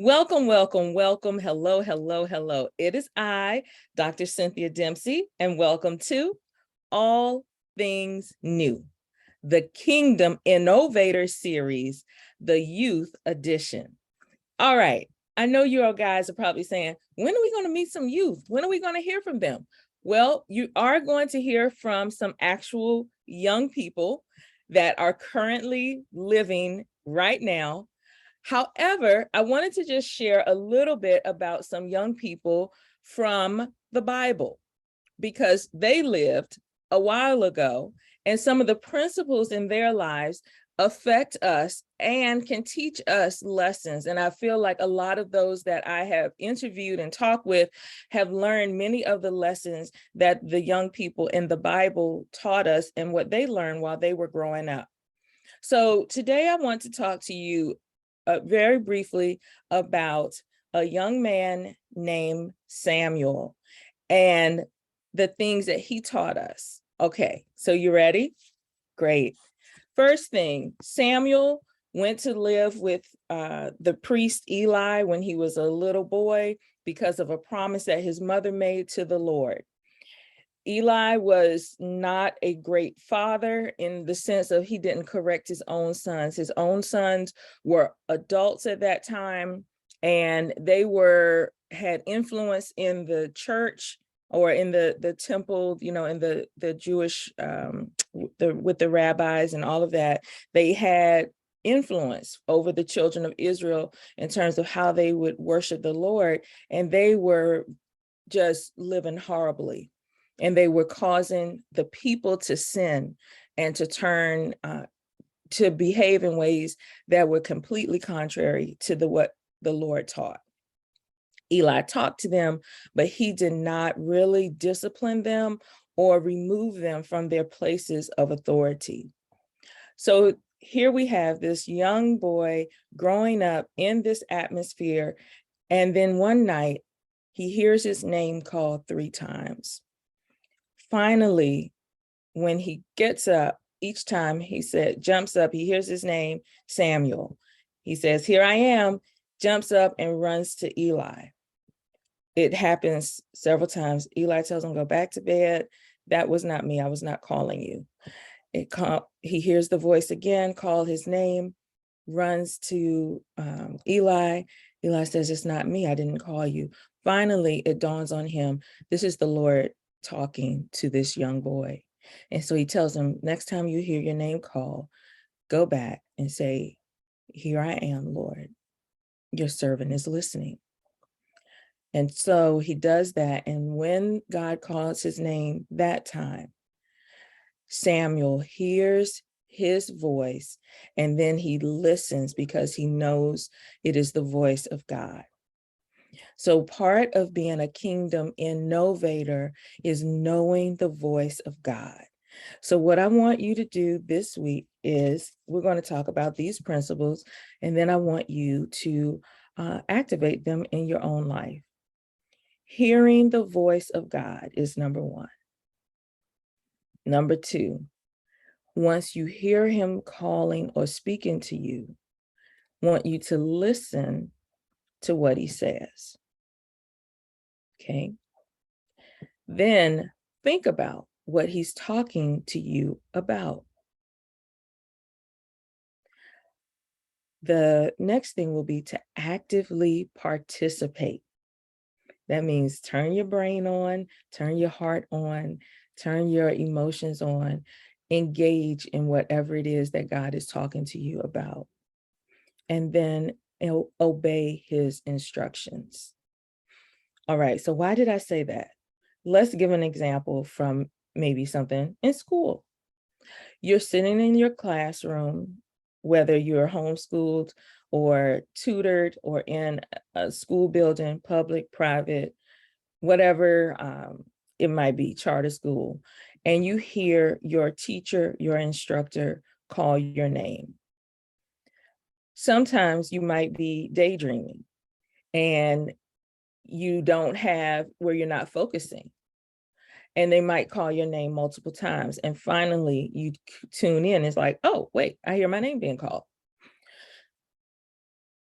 Welcome, welcome, welcome. Hello, hello, hello. It is I, Dr. Cynthia Dempsey, and welcome to All Things New, the Kingdom Innovator series, the Youth Edition. All right. I know you all guys are probably saying, when are we going to meet some youth? When are we going to hear from them? Well, you are going to hear from some actual young people that are currently living right now. However, I wanted to just share a little bit about some young people from the Bible because they lived a while ago, and some of the principles in their lives affect us and can teach us lessons. And I feel like a lot of those that I have interviewed and talked with have learned many of the lessons that the young people in the Bible taught us and what they learned while they were growing up. So today I want to talk to you very briefly about a young man named Samuel and the things that he taught us. Okay, so you ready? Great. First thing, Samuel went to live with the priest Eli when he was a little boy because of a promise that his mother made to the Lord. Eli was not a great father in the sense of he didn't correct his own sons. His own sons were adults at that time, and they had influence in the church or in the temple, in the Jewish, with the rabbis and all of that. They had influence over the children of Israel in terms of how they would worship the Lord, and they were just living horribly. And they were causing the people to sin and to turn, to behave in ways that were completely contrary to what the Lord taught. Eli talked to them, but he did not really discipline them or remove them from their places of authority. So here we have this young boy growing up in this atmosphere, and then one night he hears his name called 3 times. Finally, when he gets up, each time jumps up, he hears his name, Samuel. He says, "Here I am," jumps up and runs to Eli. It happens several times. Eli tells him, "Go back to bed. That was not me. I was not calling you." He hears the voice again, call his name, runs to Eli. Eli says, "It's not me. I didn't call you." Finally, it dawns on him, this is the Lord talking to this young boy. And so he tells him, next time you hear your name called, go back and say, "Here I am, Lord. Your servant is listening." And so he does that. And when God calls his name that time, Samuel hears his voice, and then he listens because he knows it is the voice of God. So part of being a kingdom innovator is knowing the voice of God. So what I want you to do this week is we're going to talk about these principles, and then I want you to activate them in your own life. Hearing the voice of God is number 1. Number 2, once you hear him calling or speaking to you, I want you to listen to what he says. Okay. Then think about what he's talking to you about. The next thing will be to actively participate. That means turn your brain on, turn your heart on, turn your emotions on, engage in whatever it is that God is talking to you about, and then obey his instructions. All right, so why did I say that? Let's give an example from maybe something in school. You're sitting in your classroom, whether you're homeschooled or tutored or in a school building, public, private, whatever it might be, charter school, and you hear your teacher, your instructor call your name. Sometimes you might be daydreaming and you don't have where you're not focusing. And they might call your name multiple times. And finally, you tune in. It's like, oh, wait, I hear my name being called.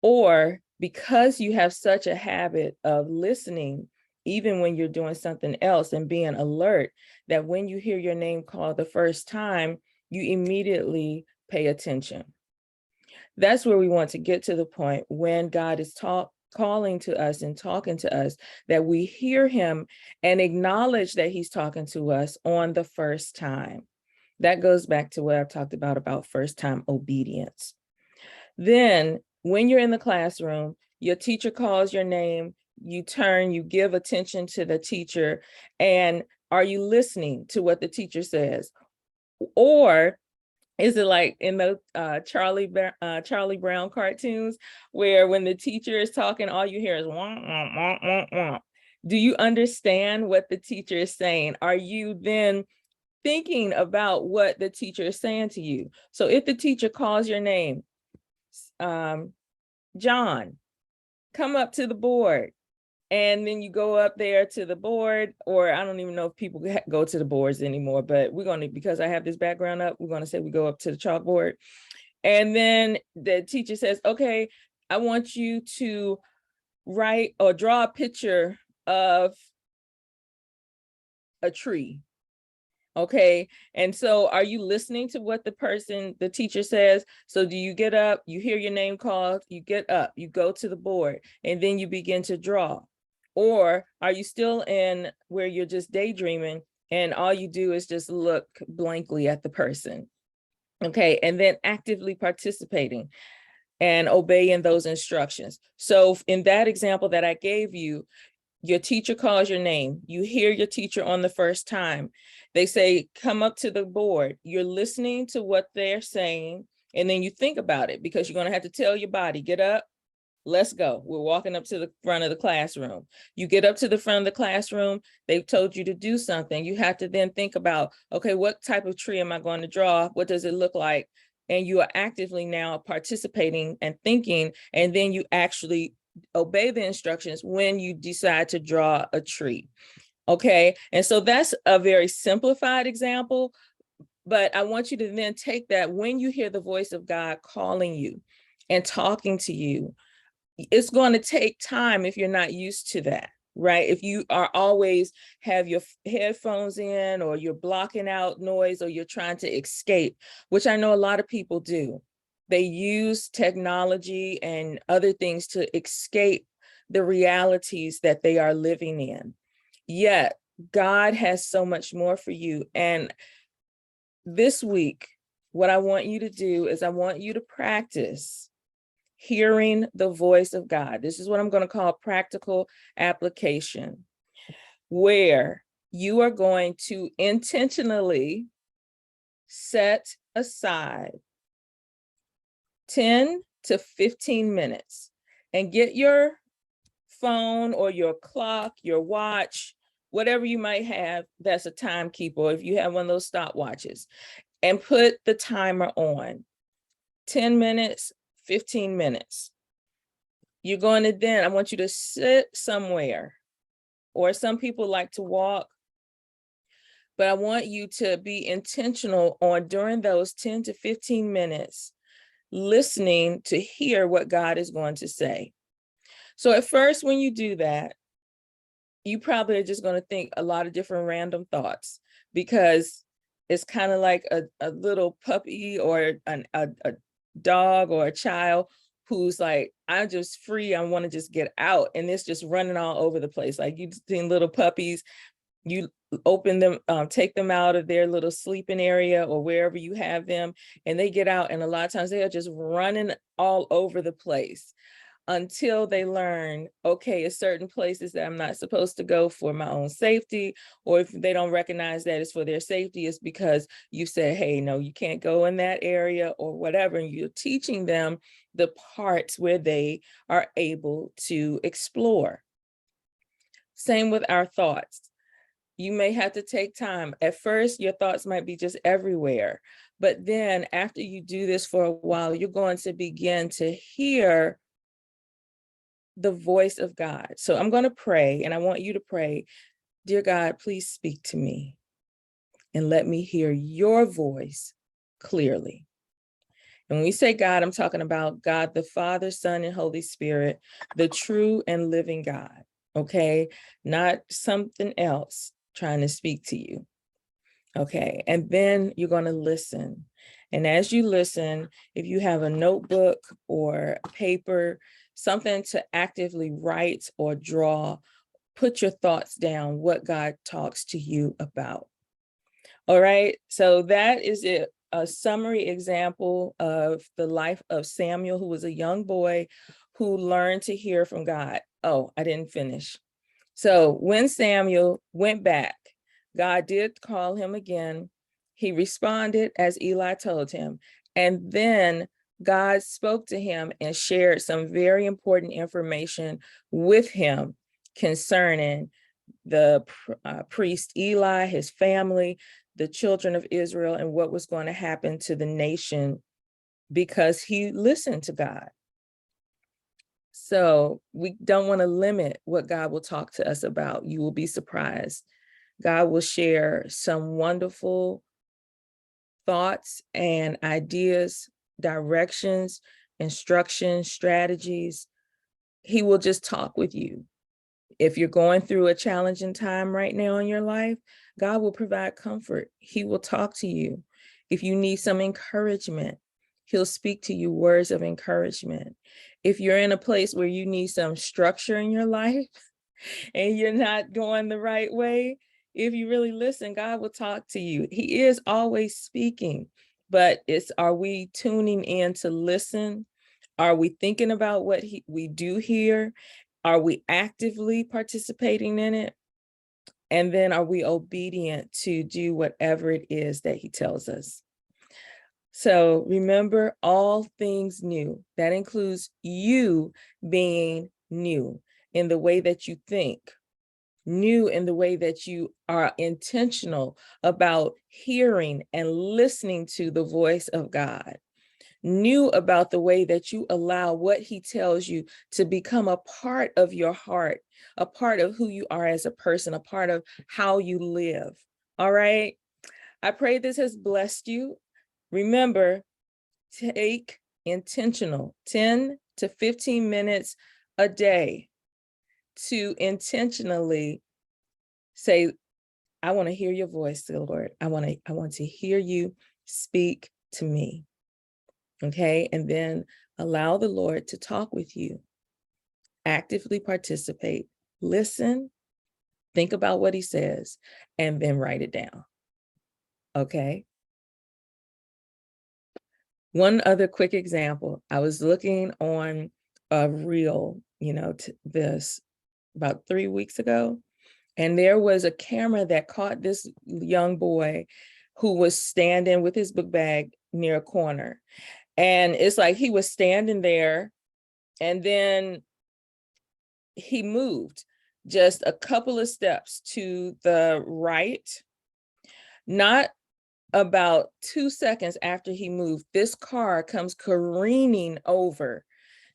Or because you have such a habit of listening, even when you're doing something else and being alert, that when you hear your name called the first time, you immediately pay attention. That's where we want to get to the point when God is calling to us and talking to us, that we hear him and acknowledge that he's talking to us on the first time. That goes back to what I've talked about first time obedience. Then when you're in the classroom, your teacher calls your name, you turn, you give attention to the teacher, and are you listening to what the teacher says? Or is it like in the Charlie Brown cartoons, where when the teacher is talking, all you hear is wah, wah, wah, wah, wah. Do you understand what the teacher is saying? Are you then thinking about what the teacher is saying to you? So if the teacher calls your name, John, come up to the board. And then you go up there to the board, or I don't even know if people go to the boards anymore, but we're going to, because I have this background up, we're going to say we go up to the chalkboard. And then the teacher says, okay, I want you to write or draw a picture of a tree. Okay. And so are you listening to what the teacher says? So do you get up, you hear your name called, you get up, you go to the board, and then you begin to draw? Or are you still in where you're just daydreaming and all you do is just look blankly at the person? Okay. And then actively participating and obeying those instructions. So in that example that I gave you, your teacher calls your name. You hear your teacher on the first time. They say, come up to the board. You're listening to what they're saying. And then you think about it, because you're going to have to tell your body, get up, let's go. We're walking up to the front of the classroom. You get up to the front of the classroom. They've told you to do something. You have to then think about, okay, what type of tree am I going to draw? What does it look like? And you are actively now participating and thinking, and then you actually obey the instructions when you decide to draw a tree. Okay. And so that's a very simplified example, but I want you to then take that when you hear the voice of God calling you and talking to you. It's going to take time if you're not used to that, right? If you are always have your headphones in, or you're blocking out noise, or you're trying to escape, which I know a lot of people do. They use technology and other things to escape the realities that they are living in. Yet God has so much more for you. And this week, what I want you to do is I want you to practice hearing the voice of God. This is what I'm going to call practical application, where you are going to intentionally set aside 10 to 15 minutes and get your phone or your clock, your watch, whatever you might have that's a timekeeper, if you have one of those stopwatches, and put the timer on 10 minutes, 15 minutes. You're going to then, I want you to sit somewhere, or some people like to walk, but I want you to be intentional on during those 10 to 15 minutes, listening to hear what God is going to say. So at first, when you do that, you probably are just going to think a lot of different random thoughts, because it's kind of like a little puppy or a dog or a child who's like, I'm just free, I want to just get out, and it's just running all over the place. Like, you've seen little puppies, you open them, take them out of their little sleeping area or wherever you have them, and they get out, and a lot of times they are just running all over the place until they learn, okay, it's certain places that I'm not supposed to go for my own safety, or if they don't recognize that it's for their safety, it's because you said, hey, no, you can't go in that area or whatever, and you're teaching them the parts where they are able to explore. Same with our thoughts. You may have to take time. At first, your thoughts might be just everywhere, but then after you do this for a while, you're going to begin to hear the voice of God. So I'm going to pray, and I want you to pray, dear God, please speak to me and let me hear your voice clearly. And when we say God, I'm talking about God, the Father, Son, and Holy Spirit, the true and living God, okay? Not something else trying to speak to you, okay? And then you're going to listen. And as you listen, if you have a notebook or paper, something to actively write or draw, put your thoughts down, what God talks to you about. All right, so that is it. A summary example of the life of Samuel, who was a young boy who learned to hear from God. Oh, I didn't finish. So when Samuel went back, God did call him again. He responded as Eli told him. And then God spoke to him and shared some very important information with him concerning the priest Eli, his family, the children of Israel, and what was going to happen to the nation because he listened to God. So we don't want to limit what God will talk to us about. You will be surprised. God will share some wonderful thoughts and ideas, directions, instructions, strategies. He will just talk with you. If you're going through a challenging time right now in your life, God will provide comfort. He will talk to you. If you need some encouragement, he'll speak to you words of encouragement. If you're in a place where you need some structure in your life and you're not going the right way, if you really listen, God will talk to you. He is always speaking, but are we tuning in to listen? Are we thinking about what we do hear? Are we actively participating in it? And then are we obedient to do whatever it is that he tells us? So remember, all things new. That includes you being new in the way that you think, new in the way that you are intentional about hearing and listening to the voice of God, new about the way that you allow what he tells you to become a part of your heart, a part of who you are as a person, a part of how you live. All right. I pray this has blessed you. Remember, take intentional 10 to 15 minutes a day to intentionally say, I want to hear your voice, Lord. I want to hear you speak to me. Okay, and then allow the Lord to talk with you. Actively participate, listen, think about what he says, and then write it down. Okay. One other quick example. I was looking on a reel, this about 3 weeks ago, and there was a camera that caught this young boy who was standing with his book bag near a corner. And it's like he was standing there, and then he moved just a couple of steps to the right. Not about 2 seconds after he moved, this car comes careening over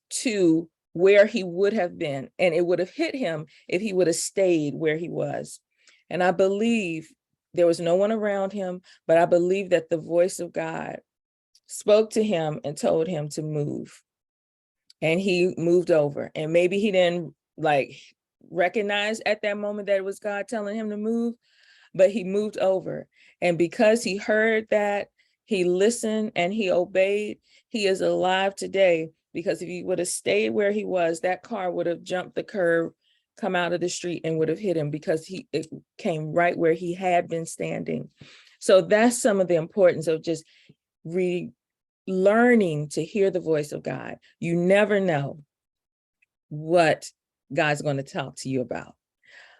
to where he would have been, and it would have hit him if he would have stayed where he was. And I believe there was no one around him, but I believe that the voice of God spoke to him and told him to move. And he moved over, and maybe he didn't recognize at that moment that it was God telling him to move, but he moved over. And because he heard that, he listened and he obeyed, he is alive today. Because if he would have stayed where he was, that car would have jumped the curb, come out of the street, and would have hit him, because it came right where he had been standing. So that's some of the importance of just learning to hear the voice of God. You never know what God's going to talk to you about.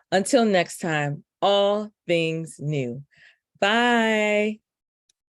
Until next time, all things new. Bye.